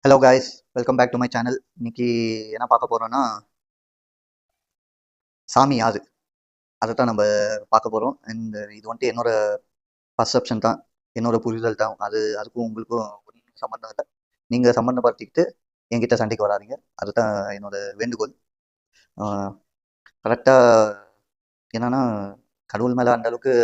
Hello guys, welcome back to my channel. இன்னைக்கு என்ன பார்க்க போறோம்னா, சாமி யாரு அதை தான் நம்ம பார்க்க போறோம். அண்ட் இது வந்துட்டு என்னோட பர்செப்ஷன் தான், என்னோட புரிதல் தான். அதுக்கும் உங்களுக்கும் ஒன்றும் சம்மந்தம் இல்லை. நீங்க சம்மந்தப்படுத்திக்கிட்டு என்கிட்ட சண்டைக்கு வராதீங்க. அதுதான் என்னோட வேண்டுகோள். கரெக்டா என்னன்னா, கடவுள் மேல அந்த அளவுக்கு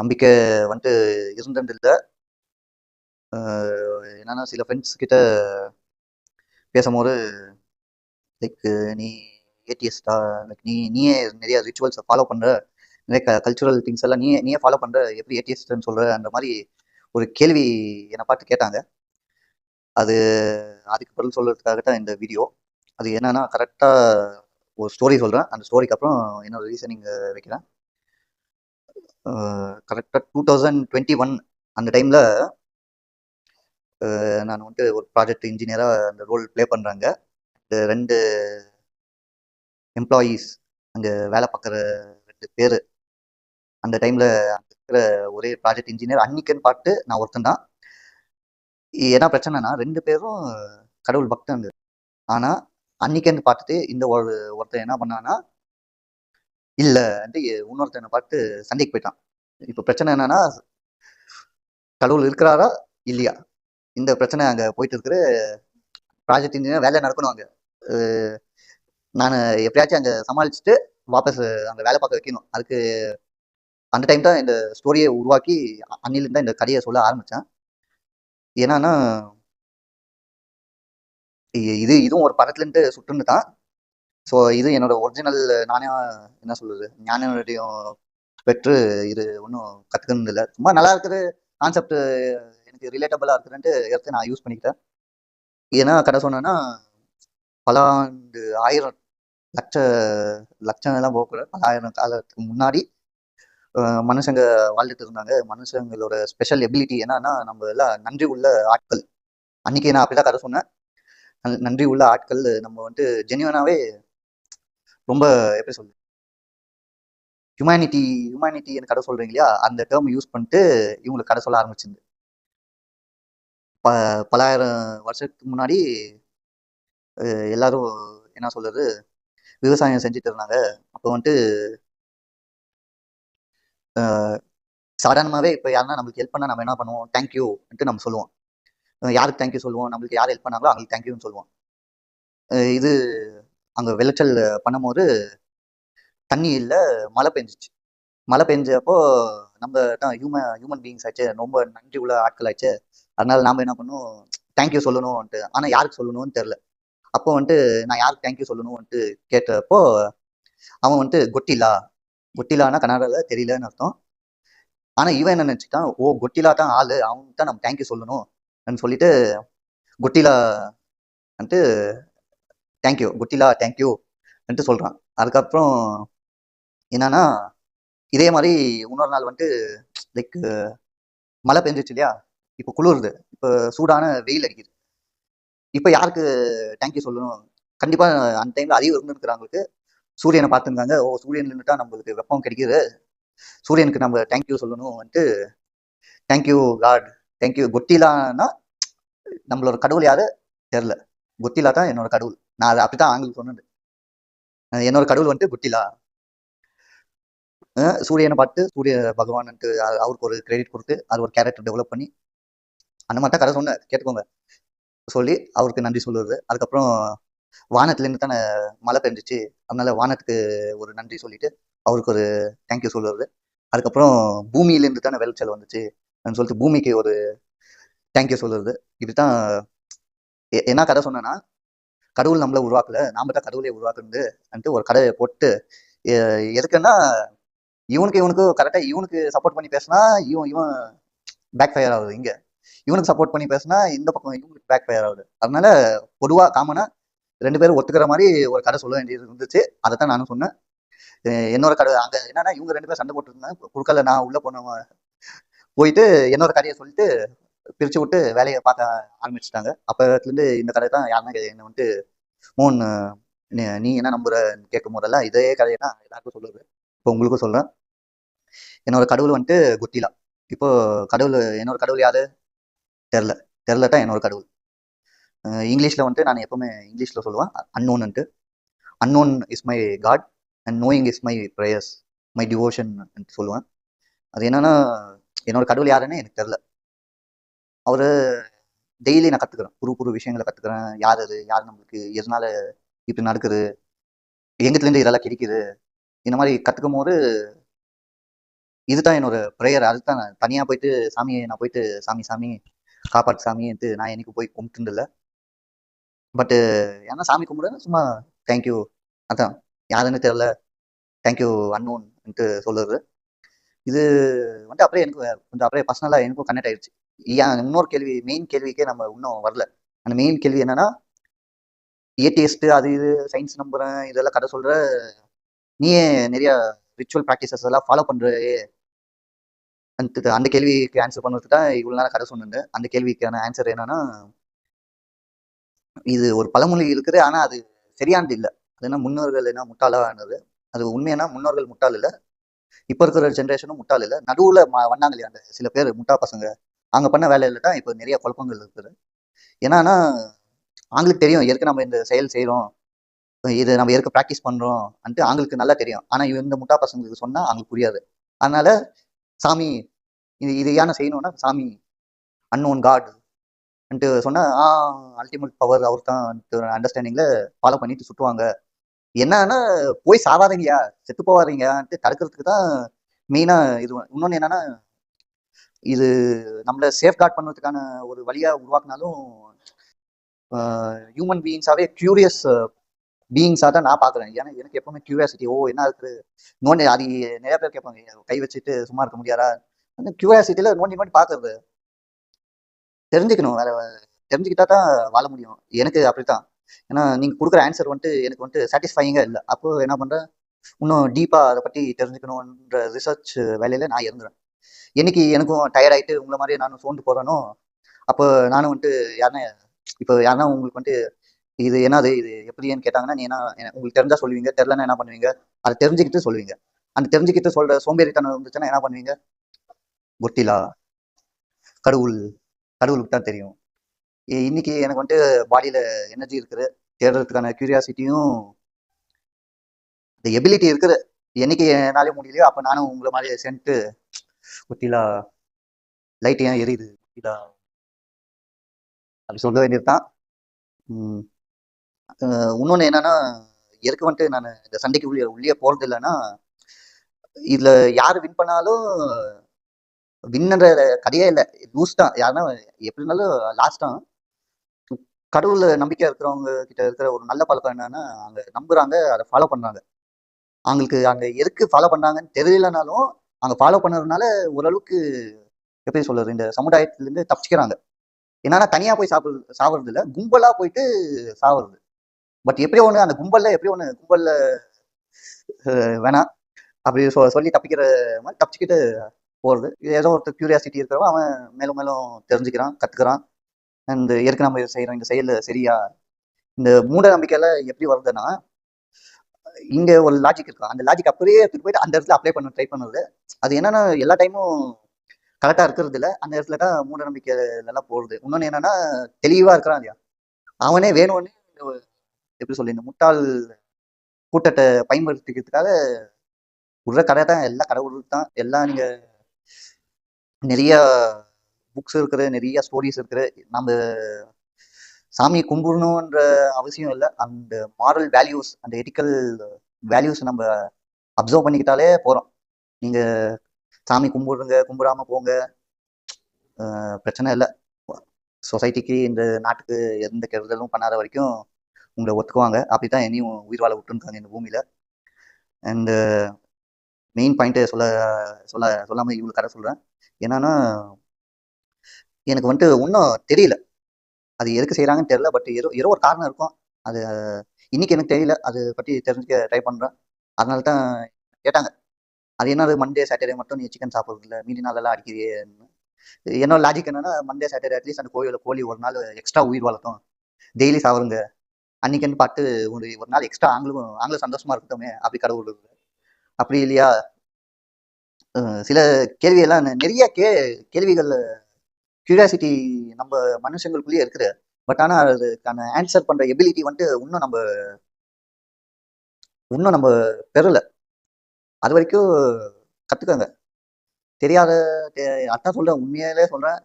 நம்பிக்கை வந்துட்டு இருந்தது இல்லை. என்னன்னா, சில ஃப்ரெண்ட்ஸ் கிட்ட பேசும்போது லைக் நீ ஏடிஎஸ்டா, லைக் நீயே நிறைய ரிச்சுவல்ஸை ஃபாலோ பண்ற, நிறைய கல்ச்சுரல் திங்ஸ் எல்லாம் நீயே ஃபாலோ பண்ற, எப்படி ஏடிஎஸ்ட்னு சொல்ற அந்த மாதிரி ஒரு கேள்வி என்னை பார்த்து கேட்டாங்க. அது அதுக்கு பதில் சொல்றதுக்காக தான் இந்த வீடியோ. அது என்னன்னா, கரெக்டா ஒரு ஸ்டோரி சொல்றேன். அந்த ஸ்டோரிக்கு அப்புறம் என்னோட ரீசனிங் வைக்கிறேன். கரெக்டாக 2021 அந்த டைம்ல நான் வந்துட்டு ஒரு ப்ராஜெக்ட் இன்ஜினியராக அந்த ரோல் ப்ளே பண்ணுறாங்க. ரெண்டு எம்ப்ளாயீஸ், அங்கே வேலை பார்க்குற ரெண்டு பேர். அந்த டைம்ல இருக்கிற ஒரே ப்ராஜெக்ட் இன்ஜினியர் அன்னைக்குன்னு பார்த்து நான் ஒருத்தன் தான். என்ன பிரச்சனைனா, ரெண்டு பேரும் கடவுள் பக்தங்க. ஆனா அன்னைக்குன்னு பார்த்துட்டு இந்த ஒருத்தன் என்ன பண்ணான்னா, இல்ல வந்து இன்னொருத்தனை பார்த்து சண்டைக்கு போயிட்டான். இப்போ பிரச்சனை என்னன்னா, கடவுள் இருக்கிறாரா இல்லையா, இந்த பிரச்சனை அங்க போயிட்டு இருக்கிற. ப்ராஜெக்ட் இன்ஜினியர் வேலை நடக்கணும் அங்க. நான் எப்படியாச்சும் அங்க சமாளிச்சுட்டு வாபஸ் அங்க வேலை பார்க்க வைக்கணும். அதுக்கு அந்த டைம் தான் இந்த ஸ்டோரியை உருவாக்கி அன்னிலிருந்து தான் இந்த கதையை சொல்ல ஆரம்பிச்சேன். என்னன்னா, இதுவும் ஒரு படத்துலன்ட்டு சுட்டுன்னு தான். ஸோ இது என்னோட ஒரிஜினல். நானே என்ன சொல்றது, ஞானோடையும் பெற்று இது ஒன்றும் கற்றுக்கணும் இல்லை. சும்மா நல்லா இருக்குது கான்செப்ட், எனக்கு ரிலேட்டபிளாக இருக்குதுன்ட்டு எடுத்து நான் யூஸ் பண்ணிக்கிட்டேன். ஏன்னா கதை சொன்னேன்னா, பல ஆண்டு, ஆயிரம், லட்ச லட்சம் எல்லாம் போகக்கூடாது, பல ஆயிரம் காலத்துக்கு முன்னாடி மனுஷங்க வாழ்ந்துட்டு இருந்தாங்க. மனுஷங்களோட ஸ்பெஷல் எபிலிட்டி என்னன்னா, நம்ம எல்லாம் நன்றி உள்ள ஆட்கள். அன்னைக்கு நான் அப்படிதான் கதை சொன்னேன். நன்றி உள்ள ஆட்கள். நம்ம வந்துட்டு ஜென்யூனாவே ரொம்ப எப்படி சொல்றது, ஹியூமானிட்டின்னு கதை சொல்றீங்க இல்லையா, அந்த டேர்ம் யூஸ் பண்ணிட்டு இவங்களுக்கு கதை சொல்ல ஆரம்பிச்சிருந்து. பலாயிரம் வருஷத்துக்கு முன்னாடி எல்லாரும் என்ன சொல்றது, விவசாயம் செஞ்சுட்டு இருந்தாங்க. அப்போ வந்துட்டு சாதாரணமாகவே இப்போ யாருன்னா நம்மளுக்கு ஹெல்ப் பண்ணால் நம்ம என்ன பண்ணுவோம், தேங்க்யூன்ட்டு நம்ம சொல்லுவோம். யாருக்கு தேங்க்யூ சொல்லுவோம், நம்மளுக்கு யார் ஹெல்ப் பண்ணாங்களோ அவங்களுக்கு தேங்க்யூன்னு சொல்லுவோம். இது அங்கே விளைச்சல் பண்ணும்போது தண்ணி இல்லை, மழை பெஞ்சிச்சு. மழை பெஞ்சப்போ நம்ம தான் ஹியூமன் பீயிங்ஸ் ஆச்சு, ரொம்ப நன்றி உள்ள ஆட்கள் ஆச்சு. அதனால நாம என்ன பண்ணுவோம், தேங்க்யூ சொல்லணும்ன்ட்டு. ஆனால் யாருக்கு சொல்லணும்னு தெரில. அப்போ வந்துட்டு நான் யாருக்கு தேங்க்யூ சொல்லணும்ன்ட்டு கேட்டப்போ அவன் வந்துட்டு கொட்டிலானா கன்னடாவில் தெரியலன்னு அர்த்தம். ஆனால் இவன் என்ன நினச்சிட்டான், ஓ கொட்டிலா தான் ஆளு, அவனுக்கு தான் நம்ம தேங்க்யூ சொல்லணும்னு சொல்லிட்டு கொட்டிலா வந்துட்டு தேங்க்யூ, கொட்டிலா தேங்க்யூன்ட்டு சொல்கிறான். அதுக்கப்புறம் என்னன்னா, இதே மாதிரி இன்னொரு நாள் வந்துட்டு லைக் மழை பெஞ்சிச்சு இல்லையா, இப்போ குளிருது, இப்போ சூடான வெயில் அடிக்குது. இப்போ யாருக்கு தேங்க்யூ சொல்லணும், கண்டிப்பாக அந்த டைமில் அறிவு இருந்துருக்குறவங்களுக்கு சூரியனை பார்த்துருந்தாங்க. ஓ சூரியன் நின்றுட்டா நம்மளுக்கு வெப்பம் கிடைக்குது, சூரியனுக்கு நம்ம தேங்க்யூ சொல்லணும் வந்துட்டு, தேங்க்யூ காட், தேங்க்யூ கொட்டிலான்னா. நம்மளோட கடவுள் யாரு தெரில, கொட்டிலா தான் என்னோட கடவுள். நான் அதை அப்படித்தான் ஆங்கிலம் சொன்னது. என்னோட கடவுள் வந்துட்டு கொட்டிலா. சூரியனை பார்த்து சூரிய பகவான்ட்டு அவருக்கு ஒரு கிரெடிட் கொடுத்து அது ஒரு கேரக்டர் டெவலப் பண்ணி அந்த மாதிரி தான் கதை சொன்னேன், கேட்டுக்கோங்க. சொல்லி அவருக்கு நன்றி சொல்லுறது. அதுக்கப்புறம் வானத்துலேருந்து தானே மழை பெஞ்சிச்சு, அதனால வானத்துக்கு ஒரு நன்றி சொல்லிட்டு அவருக்கு ஒரு தேங்க்யூ சொல்லுறது. அதுக்கப்புறம் பூமியிலேருந்து தானே விளைச்சல் வந்துச்சு அப்படின்னு சொல்லிட்டு பூமிக்கு ஒரு தேங்க்யூ சொல்லுறது. இப்படித்தான் என்ன கதை சொன்னேன்னா, கடவுள் நம்மளை உருவாக்கல, நாம தான் கடவுளை உருவாக்குறது ஒரு கதையை போட்டு எதுக்குன்னா, இவனுக்கு கரெக்டாக இவனுக்கு சப்போர்ட் பண்ணி பேசினா இவன் இவன் பேக் ஃபயர் ஆகுது, இங்கே இவனுக்கு சப்போர்ட் பண்ணி பேசினா இந்த பக்கம் இவங்களுக்கு பேக் ஃபயர் ஆகுது. அதனால பொதுவாக காமனா ரெண்டு பேரும் ஒத்துக்கிற மாதிரி ஒரு கதை சொல்ல வேண்டியது இருந்துச்சு. அதை தான் நானும் சொன்னேன். என்னோட கதை அங்கே என்னன்னா, இவங்க ரெண்டு பேரும் சண்டை போட்டுருந்தாங்க. குறுக்கல நான் உள்ள போயிட்டு என்னோட கதையை சொல்லிட்டு பிரிச்சு விட்டு வேலையை பார்க்க ஆரம்பிச்சுட்டாங்க. அப்போத்துலேருந்து இந்த கதை தான் யாருன்னா என்னை வந்துட்டு மோன் நீ என்ன நம்புற கேட்கும் போதெல்லாம் இதே கதையை தான் எல்லாருக்கும் சொல்லுது. இப்போ உங்களுக்கும் சொல்றேன். என்னோட கடவுள் வந்துட்டு குத்திலா. இப்போ என்னோட கடவுள் யாரு தெரில, தெரிலட்டா என்னோட கடவுள். இங்கிலீஷில் வந்துட்டு நான் எப்போவுமே இங்கிலீஷில் சொல்லுவேன் அன்னோன்னுட்டு. Unknown is my god and knowing is my prayers, my devotion சொல்லுவேன். அது என்னன்னா என்னோட கடவுள் யாருன்னு எனக்கு தெரில. அவர் டெய்லி நான் கற்றுக்குறேன், புது புது விஷயங்களை கற்றுக்குறேன். யார் அது, யார் நம்மளுக்கு எதனால இப்படி நடக்குது, எங்கத்துலேருந்து இதெல்லாம் கிடைக்குது, இந்த மாதிரி கற்றுக்கும் போது இதுதான் என்னோட ப்ரேயர். அதுதான் நான் தனியாக போயிட்டு சாமியை நான் போயிட்டு சாமி சாமி காப்பாற்று சாமின்ட்டு நான் என்னைக்கு போய் கும்பிட்டு இல்லை. பட்டு ஏன்னா சாமி கும்பிடுறேன் சும்மா தேங்க்யூ, அதான் யாருன்னு தெரில, தேங்க்யூ அன்னோன்ட்டு சொல்லுறது. இது வந்துட்டு அப்படியே எனக்கு கொஞ்சம் அப்படியே பர்சனலாக எனக்கும் கனெக்ட் ஆயிடுச்சு. ஏன் இன்னொரு கேள்வி, மெயின் கேள்விக்கே நம்ம இன்னும் வரல. அந்த மெயின் கேள்வி என்னன்னா, ஏடிஎஸ்ட் அது இது சயின்ஸ் நம்புறேன் இதெல்லாம் கதை சொல்ற, நீயே நிறைய ரிச்சுவல் ப்ராக்டிசஸ் எல்லாம் ஃபாலோ பண்ற, அந்த கேள்விக்கு ஆன்சர் பண்ணுறதுக்கு தான் இவ்வளோ நேரம் கதை சொன்னேன். அந்த கேள்விக்கான ஆன்சர் என்னன்னா, இது ஒரு பழமொழி இருக்குது, ஆனால் அது சரியானது இல்லை. அது என்ன, முன்னோர்கள் என்ன முட்டாளானது. அது உண்மையான முன்னோர்கள் முட்டாள் இல்லை, இப்போ இருக்கிற ஜென்ரேஷனும் முட்டாள் இல்லை. நடுவில் வந்தாங்க இல்லையா அந்த சில பேர் முட்டா பசங்க, அவங்க பண்ண வேலையில தான் இப்போ நிறைய குழப்பங்கள் இருக்குது. என்னன்னா அவங்களுக்கு தெரியும் எதுக்கு நம்ம இந்த செயல் செய்கிறோம், இது நம்ம எதுக்கு ப்ராக்டிஸ் பண்ணுறோம் அன்ட்டு அவங்களுக்கு நல்லா தெரியும். ஆனால் இந்த முட்டா பசங்களுக்கு சொன்னால் அவங்களுக்கு புரியாது. அதனால சாமி இது ஏன்னா செய்யணும்னா சாமி அன்னோன் காட் அன்ட்டு சொன்னால் அல்டிமேட் பவர் அவர் தான் அண்டர்ஸ்டாண்டிங்கில் ஃபாலோ பண்ணிட்டு சுற்றுவாங்க. என்னன்னா போய் சாவாதீங்கயா, செத்து போவாதீங்கன்ட்டு தடுக்கிறதுக்கு தான் மெயினாக இது. இன்னொன்று என்னன்னா, இது நம்மளை சேஃப் கார்ட் பண்ணுறதுக்கான ஒரு வழியாக உருவாக்குனாலும் ஹியூமன் பீயிங்ஸாகவே க்யூரியஸ் பீயிங்ஸாக தான் நான் பார்க்குறேன். ஏன்னா எனக்கு எப்பவுமே க்யூரியாசிட்டி, என்ன இருக்குது நோண்டி, அது நிறைய பேர் கேட்பாங்க கை வச்சுட்டு சும்மா இருக்க முடியாதா, அந்த க்யூரியாசிட்டியில் நோண்டி நோண்டி பார்க்கறது, தெரிஞ்சுக்கணும். வேற தெரிஞ்சுக்கிட்டா தான் வாழ முடியும். எனக்கு அப்படித்தான். ஏன்னா நீங்கள் கொடுக்குற ஆன்சர் வந்துட்டு எனக்கு வந்துட்டு சாட்டிஸ்ஃபையிங்காக இல்லை. அப்போ என்ன பண்ணுறேன், இன்னும் டீப்பாக அதை பற்றி தெரிஞ்சுக்கணுன்ற ரிசர்ச் வேலையில் நான் இருந்துறேன். என்னைக்கு எனக்கும் டயர்ட் ஆகிட்டு உங்களை மாதிரி நானும் சோர்ந்து போகிறேனோ, அப்போ நானும் வந்துட்டு யாருன்னா, இப்போ யாருன்னா உங்களுக்கு வந்துட்டு இது என்னது இது எப்படின்னு கேட்டாங்கன்னா, நீ என்ன உங்களுக்கு தெரிஞ்சா சொல்லுவீங்க, தெரிலன்னா என்ன பண்ணுவீங்க, அதை தெரிஞ்சுக்கிட்டு சொல்லுவீங்க. அந்த தெரிஞ்சுக்கிட்டு சொல்ற சோம்பேறித்தனம் இருந்துச்சுன்னா என்ன பண்ணுவீங்க, ஒட்டிலா கடவுள், கடவுளுக்கு தான் தெரியும். இன்னைக்கு எனக்கு வந்துட்டு பாடியில எனர்ஜி இருக்குது, தேடுறதுக்கான கியூரியாசிட்டியும் இந்த எபிலிட்டி இருக்குது. என்னைக்கு என்னாலே முடியலையோ அப்போ நானும் உங்களை மாதிரி சென்ட்டு ஒட்டிலா லைட் ஏன் எரியுது ஒட்டிலா அப்படி சொல்ல வேண்டியது தான். இன்னொன்று என்னன்னா, எதுக்கு வந்துட்டு நான் இந்த சண்டைக்கு உள்ளே போகிறது இல்லைன்னா, இதில் யார் வின் பண்ணாலும் வின்ன்ற கதையே இல்லை, லூஸ் தான். யாருன்னா எப்படி இருந்தாலும் லாஸ்ட் தான். கடவுள் நம்பிக்கை இருக்கிறவங்க கிட்ட இருக்கிற ஒரு நல்ல பழக்கம் என்னன்னா, அங்கே நம்புறாங்க, அதை ஃபாலோ பண்ணுறாங்க. அவங்களுக்கு அங்கே எதுக்கு ஃபாலோ பண்ணுறாங்கன்னு தெரியலனாலும் அங்கே ஃபாலோ பண்ணுறதுனால ஓரளவுக்கு எப்படி சொல்றது, இந்த சமுதாயத்திலேருந்து தப்பிச்சுக்கிறாங்க. என்னன்னா தனியாக போய் சாப்பிட்றது இல்லை, கும்பலாக போயிட்டு சாப்பிட்றது. பட் எப்படியோ ஒன்று அந்த கும்பலில் எப்படியோ ஒன்று கும்பலில் வேணாம் அப்படி சொல்லி தப்பிக்கிற மாதிரி தப்பிச்சுக்கிட்டு போகிறது. ஏதோ ஒருத்தர் க்யூரியாசிட்டி இருக்கிறவன் அவன் மேலும் மேலும் தெரிஞ்சுக்கிறான், கற்றுக்கிறான். அந்த ஏற்க நம்ம செய்கிறோம் இந்த செயல் சரியா. இந்த மூட நம்பிக்கையில் எப்படி வருதுன்னா, இங்கே ஒரு லாஜிக் இருக்கும், அந்த லாஜிக் அப்படியே எடுத்துட்டு போயிட்டு அந்த இடத்துல அப்ளை பண்ண ட்ரை பண்ணுறது. அது என்னன்னா எல்லா டைமும் கரெக்டாக இருக்கிறது இல்லை, அந்த இடத்துல தான் மூட நம்பிக்கைலாம் போகிறது. இன்னொன்று என்னன்னா, தெளிவாக இருக்கிறான் இல்லையா, அவனே வேணும்னு எப்படி சொல்லி இந்த முட்டாள் கூட்டத்தை பயன்படுத்திக்கிறதுக்காக விடுற கதை தான். எல்லாம் கடவுளுக்கு தான் எல்லாம். நீங்கள் நிறைய புக்ஸ் இருக்குது, நிறைய ஸ்டோரிஸ் இருக்குது. நம்ம சாமி கும்பிடணுன்ற அவசியம் இல்லை, அந்த மாரல் வேல்யூஸ், அந்த எத்திக்கல் வேல்யூஸ் நம்ம அப்சர்வ் பண்ணிக்கிட்டாலே போகிறோம். நீங்கள் சாமி கும்பிடுங்க, கும்பிடாம போங்க, பிரச்சனை இல்லை. சொசைட்டிக்கு இந்த நாட்டுக்கு எந்த கெடுதலும் பண்ணாத வரைக்கும் உங்களை ஒத்துக்குவாங்க. அப்படி தான் என்னையும் உயிர் வாழ விட்டுருக்காங்க இந்த பூமியில். அண்ட் மெயின் பாயிண்ட்டை சொல்லாமல் இவ்வளோ கதை சொல்கிறேன். என்னன்னா, எனக்கு வந்துட்டு ஒன்றும் தெரியல அது எதுக்கு செய்கிறாங்கன்னு தெரியல. பட் ஏதோ ஒரு காரணம் இருக்கும். அது இன்னைக்கு எனக்கு தெரியல, அதை பற்றி தெரிஞ்சுக்க ட்ரை பண்ணுறேன். அதனால தான் கேட்டாங்க, அது என்னது மண்டே சாட்டர்டே மட்டும் நீ சிக்கன் சாப்பிட்றது இல்லை, மீதி நாளெல்லாம் அடிக்கிறியேன்னு. என்னோட லாஜிக் என்னன்னா, மண்டே சாட்டர்டே அட்லீஸ்ட் அந்த கோழி ஒரு நாள் எக்ஸ்ட்ரா உயிர் வளர்த்தோம், டெய்லி சாப்பிடுங்க அன்னைக்குன்னு பார்த்து ஒரு நாள் எக்ஸ்ட்ரா ஆங்களும் சந்தோஷமா இருக்கட்டுமே, அப்படி கடவுள் அப்படி இல்லையா. சில கேள்வியெல்லாம் நிறைய கேள்விகள் கியூரியாசிட்டி நம்ம மனுஷங்களுக்குள்ளேயே இருக்குது. பட் ஆனால் அதுக்கான ஆன்சர் பண்ணுற எபிலிட்டி வந்துட்டு இன்னும் நம்ம பெறல. அது வரைக்கும் கற்றுக்கங்க. தெரியாத அதான் சொல்கிறேன், உண்மையிலே சொல்கிறேன்.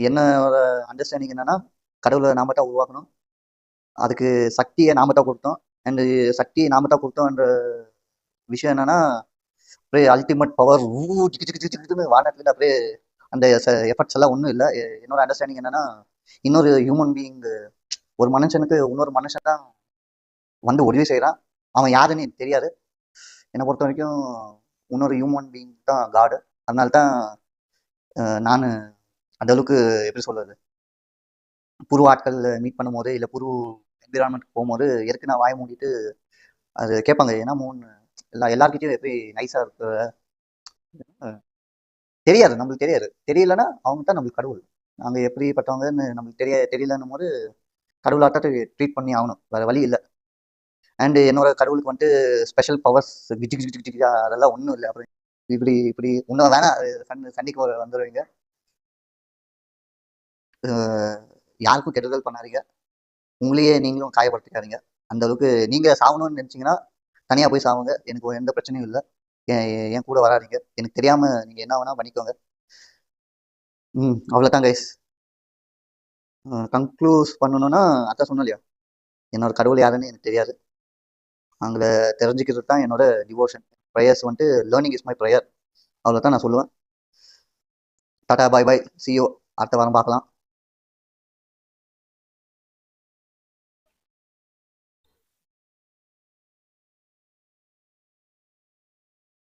என்னோட அண்டர்ஸ்டாண்டிங் என்னன்னா, கடவுளை நாம தான் உருவாக்கணும். அதுக்கு சக்தியை நாம தான் கொடுத்தோம். அண்ட் சக்தியை நாம தான் கொடுத்தோன்ற விஷயம் என்னன்னா, அப்படியே அல்டிமேட் பவர் வானத்துல அப்படியே அந்த எஃபர்ட்ஸ் எல்லாம் ஒன்றும் இல்லை. என்னோட அண்டர்ஸ்டாண்டிங் என்னன்னா, இன்னொரு ஹியூமன் பீயிங், ஒரு மனுஷனுக்கு இன்னொரு மனுஷன் தான் வந்து உதவி செய்கிறான். அவன் யாருன்னு எனக்கு தெரியாது. என்னை பொறுத்த வரைக்கும் இன்னொரு ஹியூமன் பீயிங் தான் காடு. அதனால தான் நான் அந்த அளவுக்கு எப்படி சொல்றது, புது ஆட்கள் மீட் பண்ணும்போது இல்லை புது என்விரான்மெண்ட் போகும்போது எதுக்கு நான் வாய மூடிட்டு அது கேட்பாங்க. ஏன்னா எல்லார்கிட்டையும் எப்படி நைஸாக இருக்கு தெரியாது, நம்மளுக்கு தெரியாது. தெரியலன்னா அவங்க தான் நம்மளுக்கு கடவுள். நாங்கள் எப்படிப்பட்டவங்கன்னு நம்மளுக்கு தெரியலன்னும் போது கடவுளாட்ட ட்ரீட் பண்ணி ஆகணும், வேற வழி இல்லை. அண்ட் என்னோட கடவுளுக்கு வந்துட்டு ஸ்பெஷல் பவர்ஸ் அதெல்லாம் ஒன்றும் இல்லை. அப்புறம் இப்படி இப்படி இன்னும் வேணாம், சண்டைக்கு வந்துடுவீங்க. யாருக்கும் கெடுதல் பண்ணாதீங்க, உங்களையே நீங்களும் காயப்படுத்திக்காதீங்க. அந்த அளவுக்கு நீங்கள் சாகணும்னு நினச்சிங்கன்னா தனியாக போய் சாவுங்க, எனக்கு எந்த பிரச்சனையும் இல்லை. என் கூட வராதிங்க. எனக்கு தெரியாமல் நீங்கள் என்ன வேணால் பண்ணிக்கோங்க. அவ்வளோதான் கைஸ். கன்க்ளூஸ் பண்ணணும்னா அதான் சொன்னோம் இல்லையா, என்னோட கடவுள் யாருன்னு எனக்கு தெரியாது. அவங்கள தெரிஞ்சுக்கிறது தான் என்னோட டிவோஷன். ப்ரேயர்ஸ் வந்துட்டு லேர்னிங் இஸ் மை ப்ரேயர். அவ்வளோதான் நான் சொல்லுவேன். டாடா பாய் பாய், சி யூ. அடுத்த வாரம் பார்க்கலாம்.